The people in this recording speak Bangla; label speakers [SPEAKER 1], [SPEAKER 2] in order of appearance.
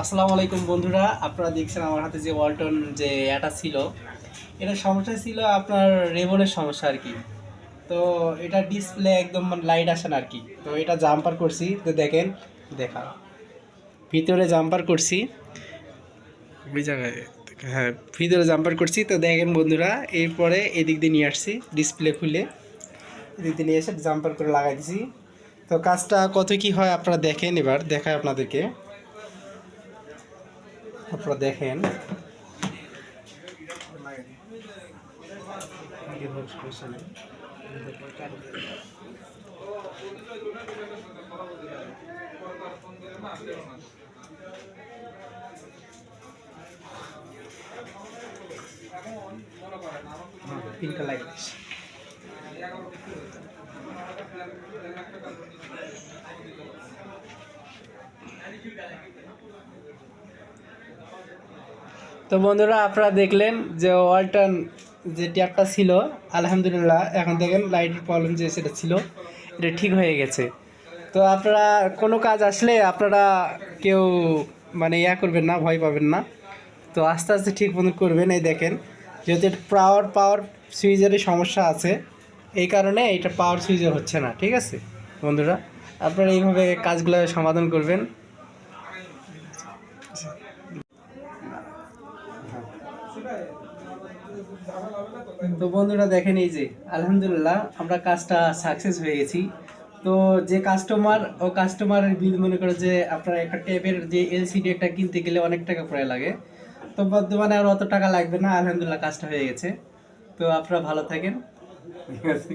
[SPEAKER 1] আসসালামু আলাইকুম বন্ধুরা, আপনারা দেখছেন আমার হাতে যে ওয়ালটন যে এটা ছিল, এটা সমস্যা ছিল আপনার রেবনের সমস্যা আর কি। তো এটা ডিসপ্লে একদম লাইট আসে না আর কি। তো এটা জাম্পার করছি, তো দেখেন, দেখা ভিতরে জাম্পার করছি, ওই জায়গায়, হ্যাঁ ভিতরে জাম্পার করছি। তো দেখেন বন্ধুরা, এরপরে এদিক দিয়ে নিয়ে আসছি, ডিসপ্লে খুলে এদিক দিয়ে নিয়ে এসে জাম্পার করে লাগাই দিছি। তো কাজটা কত কি হয় আপনারা দেখেন, এবার দেখায় আপনাদেরকে, আপনারা দেখেন। তিনটা লাইট। তো বন্ধুরা, আপনারা দেখলেন যে ওয়ালটন যে ট্যাপটা ছিল, আলহামদুলিল্লাহ এখন দেখেন লাইটের প্রবলেম যে সেটা ছিল, এটা ঠিক হয়ে গেছে। তো আপনারা কোনো কাজ আসলে আপনারা কেউ মানে করবেন না, ভয় পাবেন না। তো আস্তে আস্তে ঠিক মতো করবেন। এই দেখেন, যেহেতু পাওয়ার সুইচেরই সমস্যা আছে, এই কারণে এটা পাওয়ার সুইচে হচ্ছে না। ঠিক আছে বন্ধুরা, আপনারা এইভাবে কাজগুলো সমাধান করবেন। তো বন্ধুরা দেখেন, এই যে আলহামদুলিল্লাহ আমরা কাজটা সাকসেস হয়ে গেছি। তো যে কাস্টমারের বিল, মনে করে যে আপনার একটা ট্যাবের যে এলসিডি একটা কিনতে গেলে অনেক টাকা পড়ে লাগে, তো বর্তমানে আর অত টাকা লাগবে না। আলহামদুলিল্লাহ কাজটা হয়ে গেছে। তো আপনারা ভালো থাকেন। ঠিক আছে।